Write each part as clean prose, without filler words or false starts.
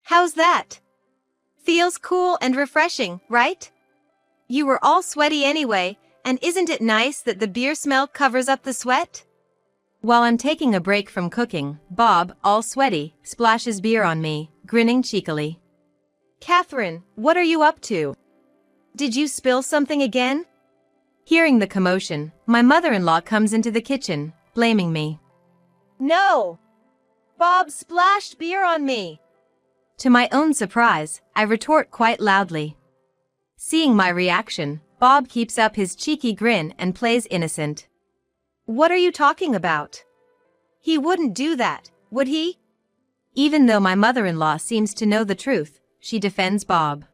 How's that? Feels cool and refreshing, right? You were all sweaty anyway, and isn't it nice that the beer smell covers up the sweat? While I'm taking a break from cooking, Bob, all sweaty, splashes beer on me, grinning cheekily. Catherine, what are you up to? Did you spill something again? Hearing the commotion, my mother-in-law comes into the kitchen, blaming me. No! Bob splashed beer on me! To my own surprise, I retort quite loudly. Seeing my reaction, Bob keeps up his cheeky grin and plays innocent. What are you talking about? He wouldn't do that, would he? Even though my mother-in-law seems to know the truth, she defends Bob.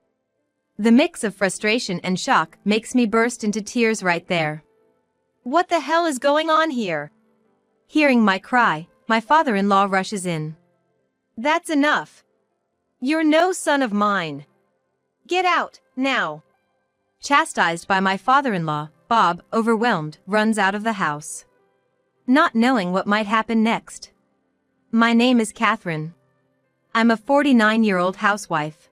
The mix of frustration and shock makes me burst into tears right there. What the hell is going on here? Hearing my cry, my father-in-law rushes in. That's enough. You're no son of mine. Get out, now. Chastised by my father-in-law, Bob, overwhelmed, runs out of the house. Not knowing what might happen next. My name is Catherine. I'm a 49-year-old housewife.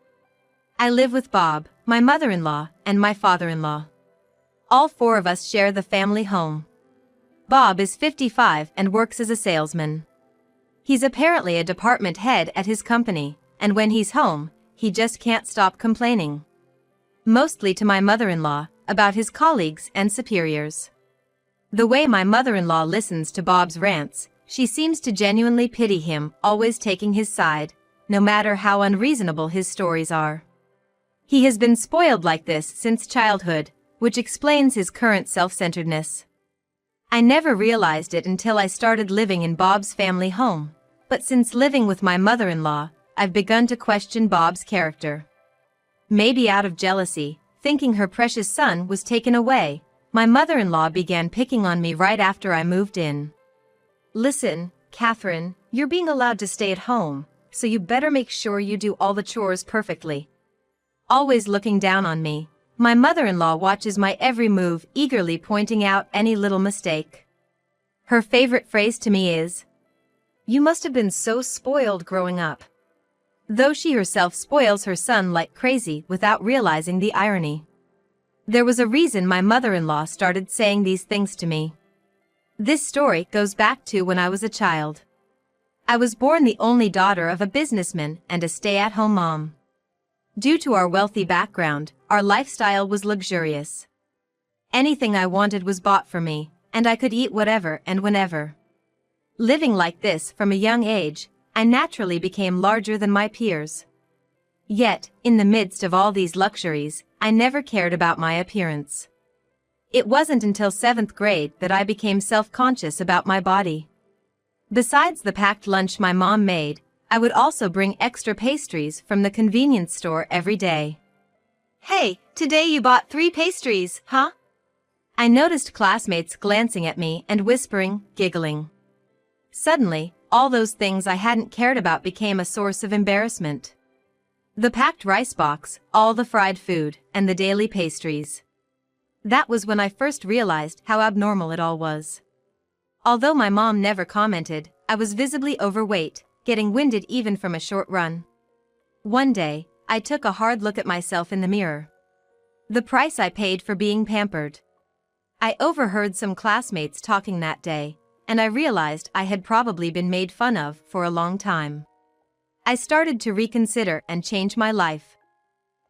I live with Bob, my mother-in-law, and my father-in-law. All four of us share the family home. Bob is 55 and works as a salesman. He's apparently a department head at his company, and when he's home, he just can't stop complaining. Mostly to my mother-in-law, about his colleagues and superiors. The way my mother-in-law listens to Bob's rants, she seems to genuinely pity him, always taking his side, no matter how unreasonable his stories are. He has been spoiled like this since childhood, which explains his current self-centeredness. I never realized it until I started living in Bob's family home, but since living with my mother-in-law, I've begun to question Bob's character. Maybe out of jealousy, thinking her precious son was taken away, my mother-in-law began picking on me right after I moved in. Listen, Catherine, you're being allowed to stay at home, so you better make sure you do all the chores perfectly. Always looking down on me, my mother-in-law watches my every move, eagerly pointing out any little mistake. Her favorite phrase to me is, "You must have been so spoiled growing up." Though she herself spoils her son like crazy without realizing the irony. There was a reason my mother-in-law started saying these things to me. This story goes back to when I was a child. I was born the only daughter of a businessman and a stay-at-home mom. Due to our wealthy background, our lifestyle was luxurious. Anything I wanted was bought for me, and I could eat whatever and whenever. Living like this from a young age, I naturally became larger than my peers. Yet, in the midst of all these luxuries, I never cared about my appearance. It wasn't until 7th grade that I became self-conscious about my body. Besides the packed lunch my mom made, I would also bring extra pastries from the convenience store every day. Hey, today you bought 3 pastries, huh? I noticed classmates glancing at me and whispering, giggling. Suddenly, all those things I hadn't cared about became a source of embarrassment. The packed rice box, all the fried food, and the daily pastries. That was when I first realized how abnormal it all was. Although my mom never commented, I was visibly overweight, getting winded even from a short run. One day, I took a hard look at myself in the mirror. The price I paid for being pampered. I overheard some classmates talking that day, and I realized I had probably been made fun of for a long time. I started to reconsider and change my life.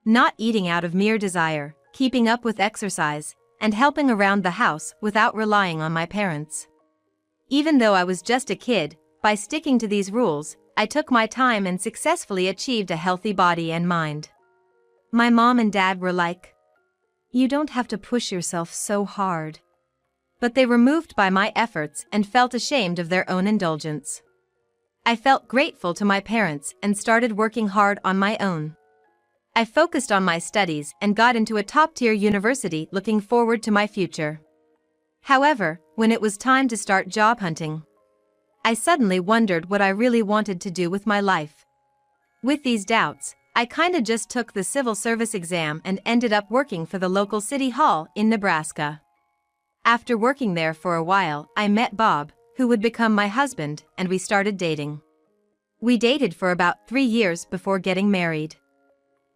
Not eating out of mere desire, keeping up with exercise, and helping around the house without relying on my parents. Even though I was just a kid, by sticking to these rules, I took my time and successfully achieved a healthy body and mind. My mom and dad were like, "You don't have to push yourself so hard." But they were moved by my efforts and felt ashamed of their own indulgence. I felt grateful to my parents and started working hard on my own. I focused on my studies and got into a top-tier university, looking forward to my future. However, when it was time to start job hunting, I suddenly wondered what I really wanted to do with my life. With these doubts, I kinda just took the civil service exam and ended up working for the local city hall in Nebraska. After working there for a while, I met Bob, who would become my husband, and we started dating. We dated for about 3 years before getting married.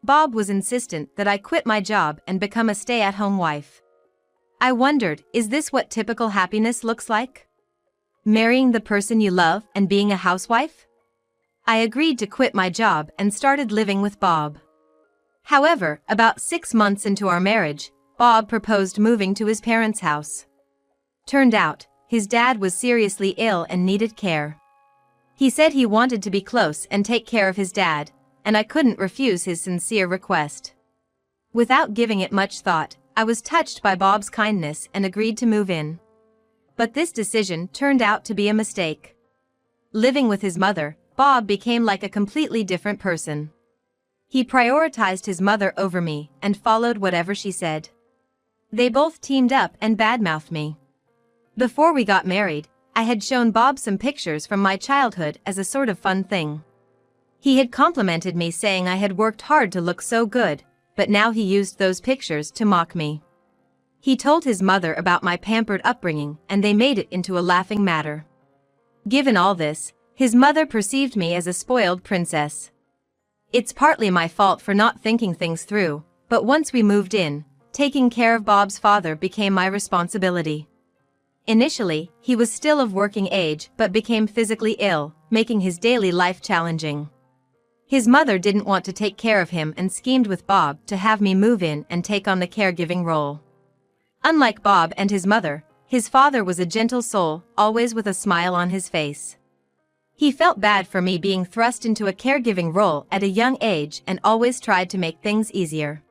Bob was insistent that I quit my job and become a stay-at-home wife. I wondered, is this what typical happiness looks like? Marrying the person you love and being a housewife? I agreed to quit my job and started living with Bob. However, about 6 months into our marriage, Bob proposed moving to his parents' house. Turned out, his dad was seriously ill and needed care. He said he wanted to be close and take care of his dad, and I couldn't refuse his sincere request. Without giving it much thought, I was touched by Bob's kindness and agreed to move in. But this decision turned out to be a mistake. Living with his mother, Bob became like a completely different person. He prioritized his mother over me and followed whatever she said. They both teamed up and badmouthed me. Before we got married, I had shown Bob some pictures from my childhood as a sort of fun thing. He had complimented me saying I had worked hard to look so good, but now he used those pictures to mock me. He told his mother about my pampered upbringing and they made it into a laughing matter. Given all this, his mother perceived me as a spoiled princess. It's partly my fault for not thinking things through, but once we moved in, taking care of Bob's father became my responsibility. Initially, he was still of working age but became physically ill, making his daily life challenging. His mother didn't want to take care of him and schemed with Bob to have me move in and take on the caregiving role. Unlike Bob and his mother, his father was a gentle soul, always with a smile on his face. He felt bad for me being thrust into a caregiving role at a young age and always tried to make things easier.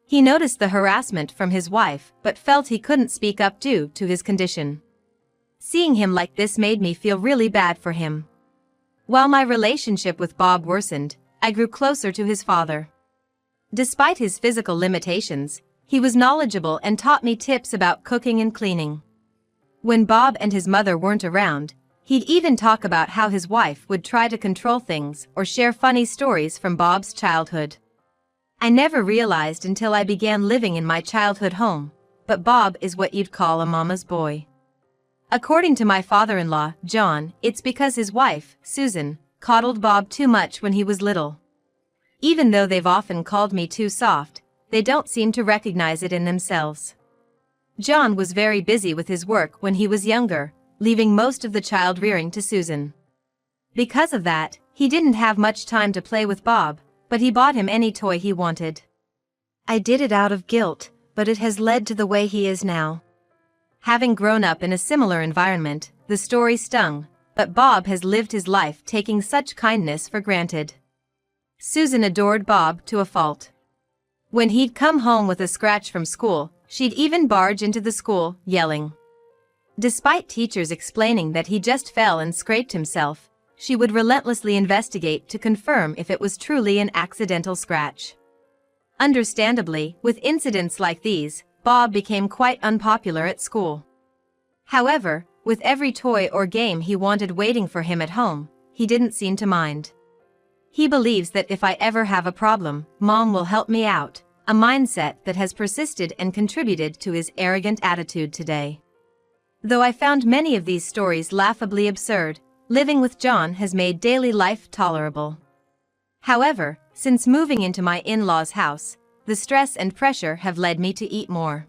He noticed the harassment from his wife but felt he couldn't speak up due to his condition. Seeing him like this made me feel really bad for him. While my relationship with Bob worsened, I grew closer to his father. Despite his physical limitations, he was knowledgeable and taught me tips about cooking and cleaning. When Bob and his mother weren't around, he'd even talk about how his wife would try to control things or share funny stories from Bob's childhood. I never realized until I began living in my childhood home, but Bob is what you'd call a mama's boy. According to my father-in-law, John, it's because his wife, Susan, coddled Bob too much when he was little. Even though they've often called me too soft, they don't seem to recognize it in themselves. John was very busy with his work when he was younger, leaving most of the child rearing to Susan. Because of that, he didn't have much time to play with Bob, but he bought him any toy he wanted. I did it out of guilt, but it has led to the way he is now. Having grown up in a similar environment, the story stung, but Bob has lived his life taking such kindness for granted. Susan adored Bob to a fault. When he'd come home with a scratch from school, she'd even barge into the school, yelling. Despite teachers explaining that he just fell and scraped himself, she would relentlessly investigate to confirm if it was truly an accidental scratch. Understandably, with incidents like these, Bob became quite unpopular at school. However, with every toy or game he wanted waiting for him at home, he didn't seem to mind. He believes that if I ever have a problem, Mom will help me out, a mindset that has persisted and contributed to his arrogant attitude today. Though I found many of these stories laughably absurd, living with John has made daily life tolerable. However, since moving into my in-laws' house, the stress and pressure have led me to eat more.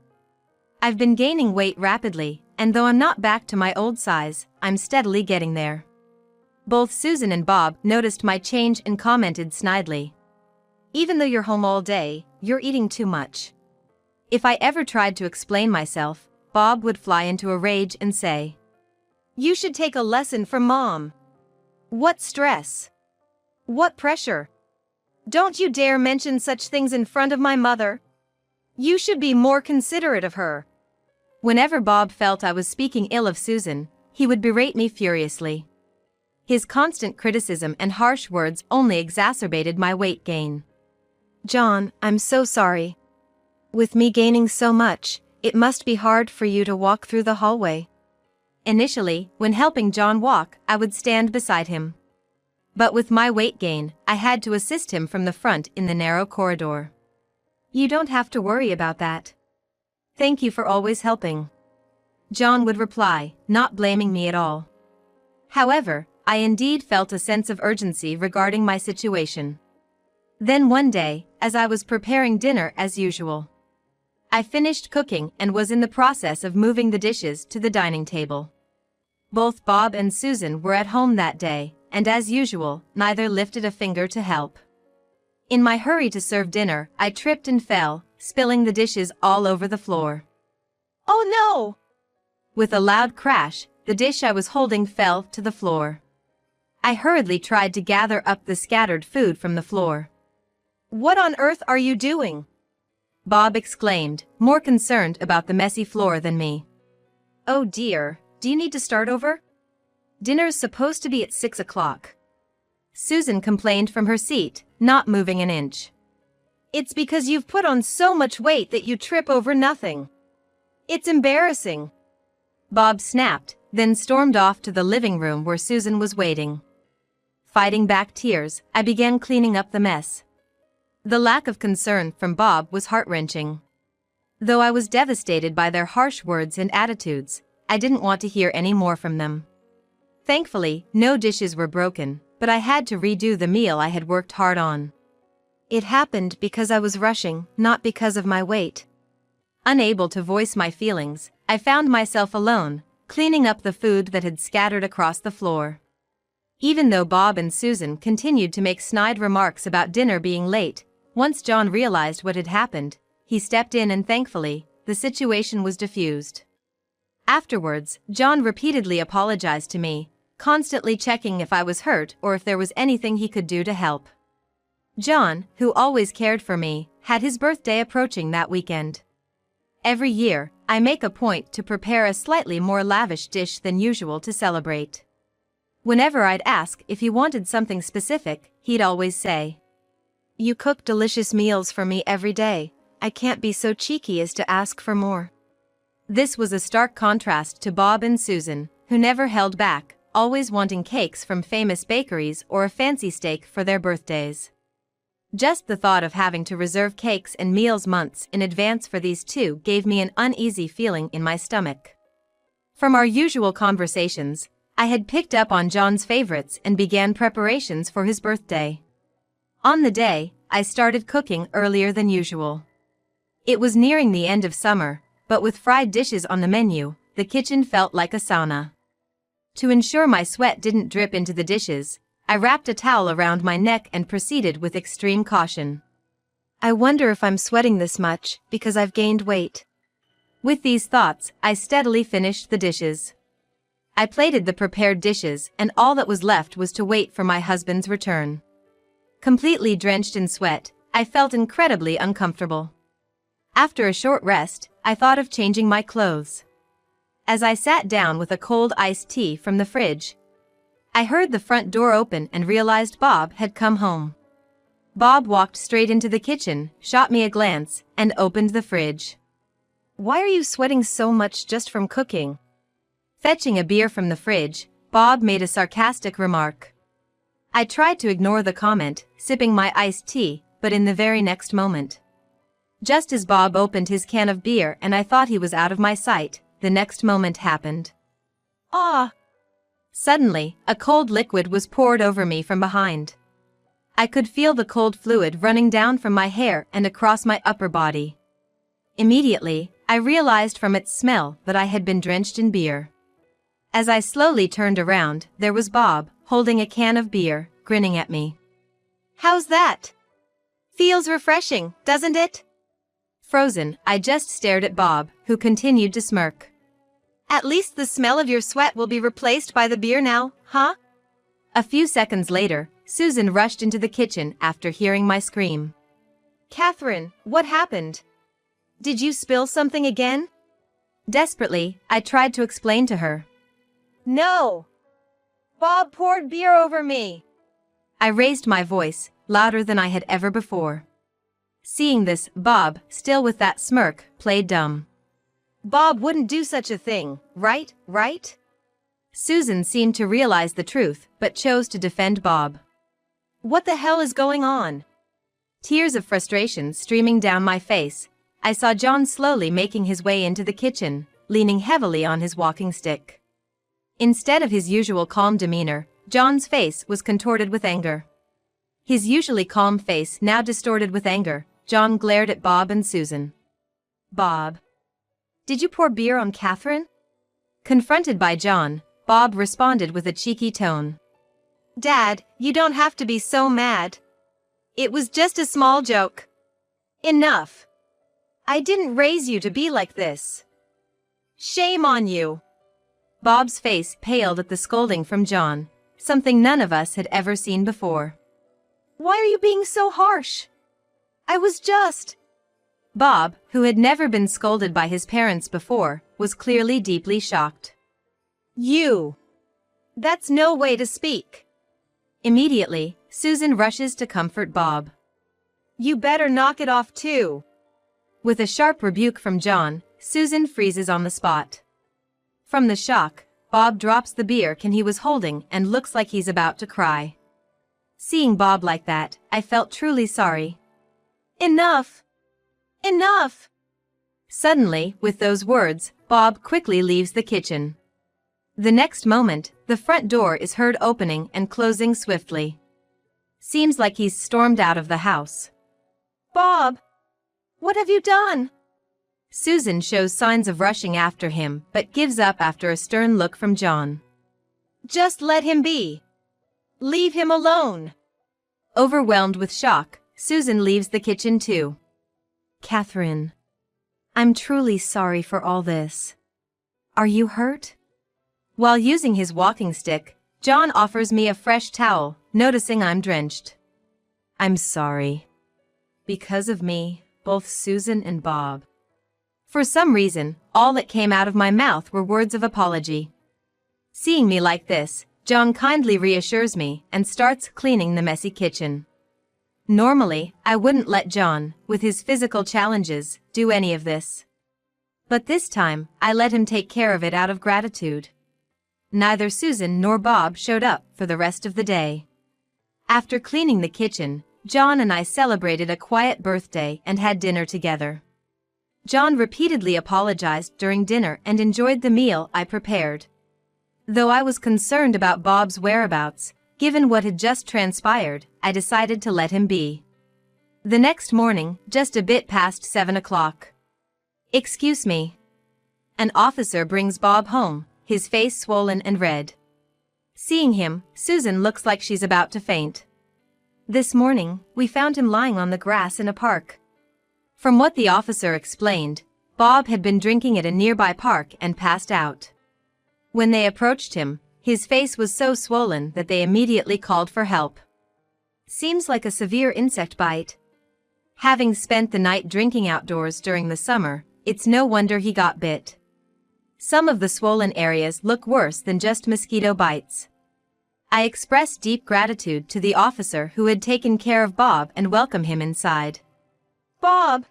I've been gaining weight rapidly, and though I'm not back to my old size, I'm steadily getting there. Both Susan and Bob noticed my change and commented snidely. Even though you're home all day, you're eating too much. If I ever tried to explain myself, Bob would fly into a rage and say, "You should take a lesson from Mom. What stress? What pressure? Don't you dare mention such things in front of my mother. You should be more considerate of her." Whenever Bob felt I was speaking ill of Susan, he would berate me furiously. His constant criticism and harsh words only exacerbated my weight gain. "John, I'm so sorry. With me gaining so much, it must be hard for you to walk through the hallway." Initially, when helping John walk, I would stand beside him. But with my weight gain, I had to assist him from the front in the narrow corridor. "You don't have to worry about that. Thank you for always helping," John would reply, not blaming me at all. However, I indeed felt a sense of urgency regarding my situation. Then one day, as I was preparing dinner as usual, I finished cooking and was in the process of moving the dishes to the dining table. Both Bob and Susan were at home that day, and as usual, neither lifted a finger to help. In my hurry to serve dinner, I tripped and fell, spilling the dishes all over the floor. "Oh no!" With a loud crash, the dish I was holding fell to the floor. I hurriedly tried to gather up the scattered food from the floor. "What on earth are you doing?" Bob exclaimed, more concerned about the messy floor than me. "Oh dear, do you need to start over? Dinner's supposed to be at 6 o'clock. Susan complained from her seat, not moving an inch. "It's because you've put on so much weight that you trip over nothing. It's embarrassing," Bob snapped, then stormed off to the living room where Susan was waiting. Fighting back tears, I began cleaning up the mess. The lack of concern from Bob was heart-wrenching. Though I was devastated by their harsh words and attitudes, I didn't want to hear any more from them. Thankfully, no dishes were broken, but I had to redo the meal I had worked hard on. It happened because I was rushing, not because of my weight. Unable to voice my feelings, I found myself alone, cleaning up the food that had scattered across the floor. Even though Bob and Susan continued to make snide remarks about dinner being late, once John realized what had happened, he stepped in and thankfully, the situation was diffused. Afterwards, John repeatedly apologized to me, constantly checking if I was hurt or if there was anything he could do to help. John, who always cared for me, had his birthday approaching that weekend. Every year, I make a point to prepare a slightly more lavish dish than usual to celebrate. Whenever I'd ask if he wanted something specific, he'd always say, "You cook delicious meals for me every day. I can't be so cheeky as to ask for more." This was a stark contrast to Bob and Susan, who never held back, always wanting cakes from famous bakeries or a fancy steak for their birthdays. Just the thought of having to reserve cakes and meals months in advance for these two gave me an uneasy feeling in my stomach. From our usual conversations, I had picked up on John's favorites and began preparations for his birthday. On the day, I started cooking earlier than usual. It was nearing the end of summer, but with fried dishes on the menu, the kitchen felt like a sauna. To ensure my sweat didn't drip into the dishes, I wrapped a towel around my neck and proceeded with extreme caution. I wonder if I'm sweating this much because I've gained weight. With these thoughts, I steadily finished the dishes. I plated the prepared dishes, and all that was left was to wait for my husband's return. Completely drenched in sweat, I felt incredibly uncomfortable. After a short rest, I thought of changing my clothes. As I sat down with a cold iced tea from the fridge, I heard the front door open and realized Bob had come home. Bob walked straight into the kitchen, shot me a glance, and opened the fridge. "Why are you sweating so much just from cooking?" Fetching a beer from the fridge, Bob made a sarcastic remark. I tried to ignore the comment, sipping my iced tea, but in the very next moment, just as Bob opened his can of beer and I thought he was out of my sight, the next moment happened. "Ah!" Suddenly, a cold liquid was poured over me from behind. I could feel the cold fluid running down from my hair and across my upper body. Immediately, I realized from its smell that I had been drenched in beer. As I slowly turned around, there was Bob, holding a can of beer, grinning at me. "How's that? Feels refreshing, doesn't it?" Frozen, I just stared at Bob, who continued to smirk. "At least the smell of your sweat will be replaced by the beer now, huh?" A few seconds later, Susan rushed into the kitchen after hearing my scream. "Catherine, what happened? Did you spill something again?" Desperately, I tried to explain to her. "No! Bob poured beer over me!" I raised my voice, louder than I had ever before. Seeing this, Bob, still with that smirk, played dumb. "Bob wouldn't do such a thing, right? Susan seemed to realize the truth, but chose to defend Bob. "What the hell is going on?" Tears of frustration streaming down my face, I saw John slowly making his way into the kitchen, leaning heavily on his walking stick. Instead of his usual calm demeanor, John's face was contorted with anger. His usually calm face now distorted with anger. John glared at Bob and Susan. "Bob, did you pour beer on Catherine?" Confronted by John, Bob responded with a cheeky tone. "Dad, you don't have to be so mad. It was just a small joke. Enough. I didn't raise you to be like this. Shame on you." Bob's face paled at the scolding from John, something none of us had ever seen before. "Why are you being so harsh? I was just—" Bob, who had never been scolded by his parents before, was clearly deeply shocked. "You! That's no way to speak." Immediately, Susan rushes to comfort Bob. "You better knock it off too." With a sharp rebuke from John, Susan freezes on the spot. From the shock, Bob drops the beer can he was holding and looks like he's about to cry. Seeing Bob like that, I felt truly sorry. "Enough! Enough!" Suddenly, with those words, Bob quickly leaves the kitchen. The next moment, the front door is heard opening and closing swiftly. Seems like he's stormed out of the house. "Bob! What have you done?" Susan shows signs of rushing after him, but gives up after a stern look from John. "Just let him be. Leave him alone." Overwhelmed with shock, Susan leaves the kitchen too. "Catherine, I'm truly sorry for all this. Are you hurt?" While using his walking stick, John offers me a fresh towel, noticing I'm drenched. "I'm sorry. Because of me, both Susan and Bob." For some reason, all that came out of my mouth were words of apology. Seeing me like this, John kindly reassures me and starts cleaning the messy kitchen. Normally, I wouldn't let John, with his physical challenges, do any of this. But this time, I let him take care of it out of gratitude. Neither Susan nor Bob showed up for the rest of the day. After cleaning the kitchen, John and I celebrated a quiet birthday and had dinner together. John repeatedly apologized during dinner and enjoyed the meal I prepared. Though I was concerned about Bob's whereabouts, given what had just transpired, I decided to let him be. The next morning, just a bit past 7 o'clock. "Excuse me." An officer brings Bob home, his face swollen and red. Seeing him, Susan looks like she's about to faint. "This morning, we found him lying on the grass in a park." From what the officer explained, Bob had been drinking at a nearby park and passed out. When they approached him, his face was so swollen that they immediately called for help. Seems like a severe insect bite. Having spent the night drinking outdoors during the summer, it's no wonder he got bit. Some of the swollen areas look worse than just mosquito bites. I expressed deep gratitude to the officer who had taken care of Bob and welcomed him inside. "Bob,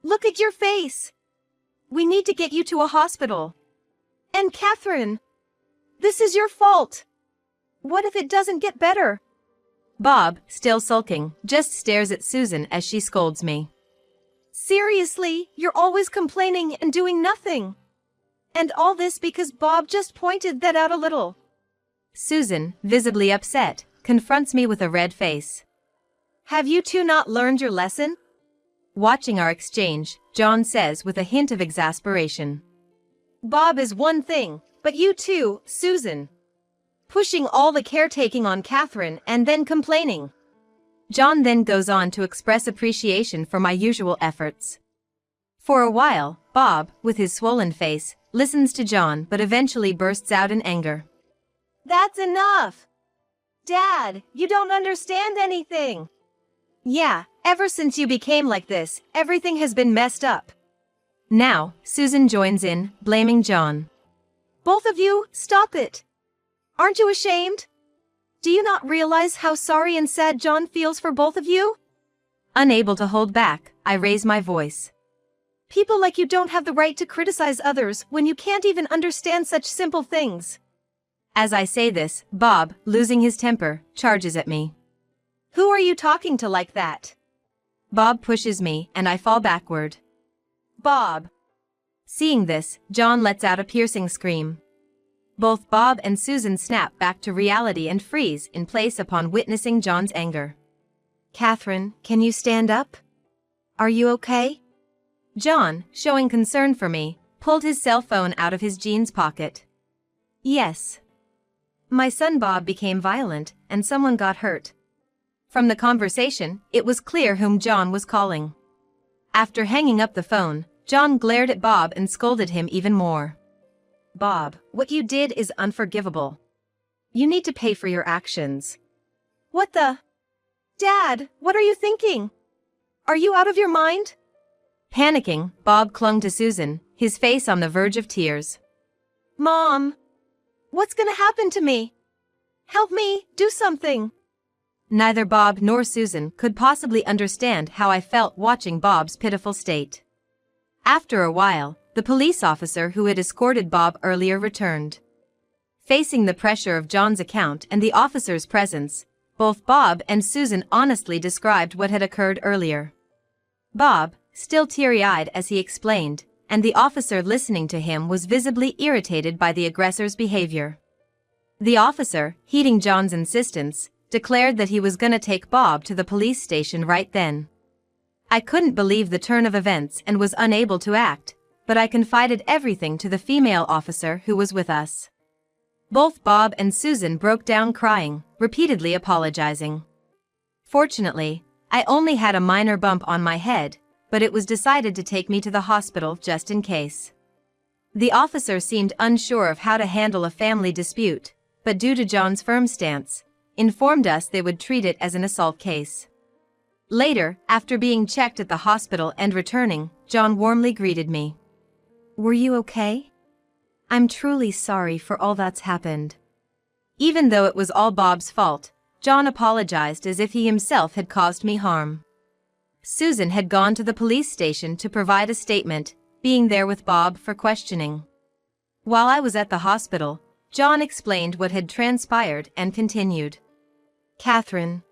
look at your face. We need to get you to a hospital. And Catherine, this is your fault. What if it doesn't get better?" Bob, still sulking, just stares at Susan as she scolds me. "Seriously, you're always complaining and doing nothing. And all this because Bob just pointed that out a little." Susan, visibly upset, confronts me with a red face. "Have you two not learned your lesson?" Watching our exchange, John says with a hint of exasperation. "Bob is one thing, but you too, Susan. Pushing all the caretaking on Catherine and then complaining." John then goes on to express appreciation for my usual efforts. For a while, Bob, with his swollen face, listens to John but eventually bursts out in anger. "That's enough! Dad, you don't understand anything. Yeah, ever since you became like this, everything has been messed up." Now, Susan joins in, blaming John. "Both of you, stop it. Aren't you ashamed? Do you not realize how sorry and sad John feels for both of you?" Unable to hold back, I raise my voice. "People like you don't have the right to criticize others when you can't even understand such simple things." As I say this, Bob, losing his temper, charges at me. "Who are you talking to like that?" Bob pushes me, and I fall backward. "Bob!" Seeing this, John lets out a piercing scream. Both Bob and Susan snap back to reality and freeze in place upon witnessing John's anger. "Catherine, can you stand up? Are you okay?" John, showing concern for me, pulled his cell phone out of his jeans pocket. "Yes. My son Bob became violent, and someone got hurt." From the conversation, it was clear whom John was calling. After hanging up the phone, John glared at Bob and scolded him even more. "Bob, what you did is unforgivable. You need to pay for your actions." "What the? Dad, what are you thinking? Are you out of your mind?" Panicking, Bob clung to Susan, his face on the verge of tears. "Mom, what's gonna happen to me? Help me, do something." Neither Bob nor Susan could possibly understand how I felt watching Bob's pitiful state. After a while, the police officer who had escorted Bob earlier returned. Facing the pressure of John's account and the officer's presence, both Bob and Susan honestly described what had occurred earlier. Bob, still teary-eyed as he explained, and the officer listening to him was visibly irritated by the aggressor's behavior. The officer, heeding John's insistence, declared that he was gonna take Bob to the police station right then. I couldn't believe the turn of events and was unable to act, but I confided everything to the female officer who was with us. Both Bob and Susan broke down crying, repeatedly apologizing. Fortunately, I only had a minor bump on my head, but it was decided to take me to the hospital just in case. The officer seemed unsure of how to handle a family dispute, but due to John's firm stance, informed us they would treat it as an assault case. Later, after being checked at the hospital and returning, John warmly greeted me. "Were you okay? I'm truly sorry for all that's happened." Even though it was all Bob's fault, John apologized as if he himself had caused me harm. Susan had gone to the police station to provide a statement, being there with Bob for questioning. While I was at the hospital, John explained what had transpired and continued. "Catherine,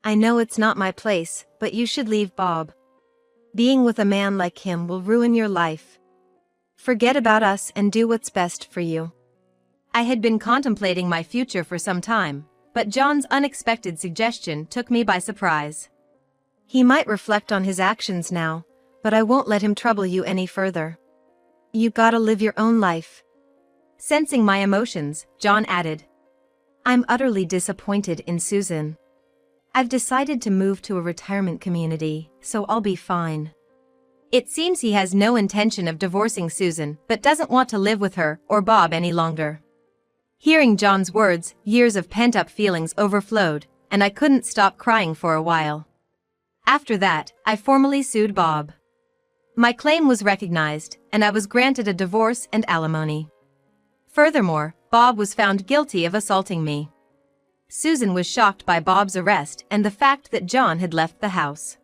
I know it's not my place, but you should leave Bob. Being with a man like him will ruin your life. Forget about us and do what's best for you." I had been contemplating my future for some time, but John's unexpected suggestion took me by surprise. "He might reflect on his actions now, but I won't let him trouble you any further. You gotta live your own life." Sensing my emotions, John added, "I'm utterly disappointed in Susan. I've decided to move to a retirement community, so I'll be fine." It seems he has no intention of divorcing Susan, but doesn't want to live with her or Bob any longer. Hearing John's words, years of pent-up feelings overflowed, and I couldn't stop crying for a while. After that, I formally sued Bob. My claim was recognized, and I was granted a divorce and alimony. Furthermore, Bob was found guilty of assaulting me. Susan was shocked by Bob's arrest and the fact that John had left the house.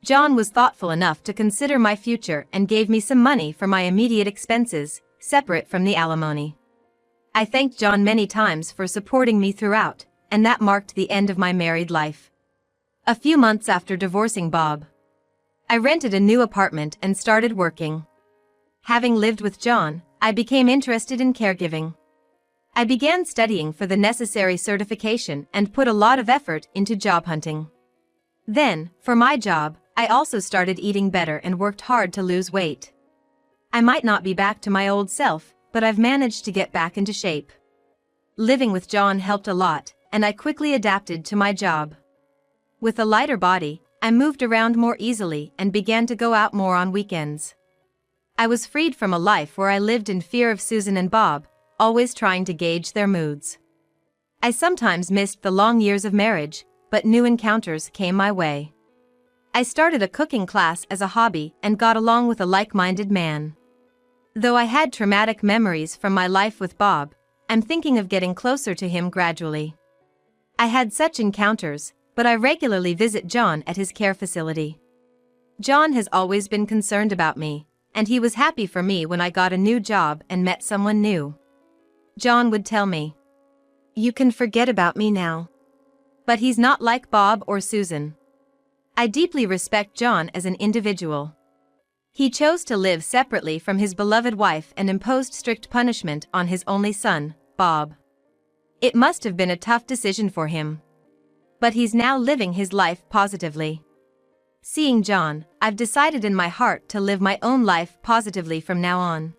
John was thoughtful enough to consider my future and gave me some money for my immediate expenses, separate from the alimony. I thanked John many times for supporting me throughout, and that marked the end of my married life. A few months after divorcing Bob, I rented a new apartment and started working. Having lived with John, I became interested in caregiving. I began studying for the necessary certification and put a lot of effort into job hunting. Then, for my job, I also started eating better and worked hard to lose weight. I might not be back to my old self, but I've managed to get back into shape. Living with John helped a lot, and I quickly adapted to my job. With a lighter body, I moved around more easily and began to go out more on weekends. I was freed from a life where I lived in fear of Susan and Bob, always trying to gauge their moods. I sometimes missed the long years of marriage, but new encounters came my way. I started a cooking class as a hobby and got along with a like-minded man. Though I had traumatic memories from my life with Bob, I'm thinking of getting closer to him gradually. I had such encounters, but I regularly visit John at his care facility. John has always been concerned about me, and he was happy for me when I got a new job and met someone new. John would tell me, "You can forget about me now." But he's not like Bob or Susan. I deeply respect John as an individual. He chose to live separately from his beloved wife and imposed strict punishment on his only son, Bob. It must have been a tough decision for him. But he's now living his life positively. Seeing John, I've decided in my heart to live my own life positively from now on.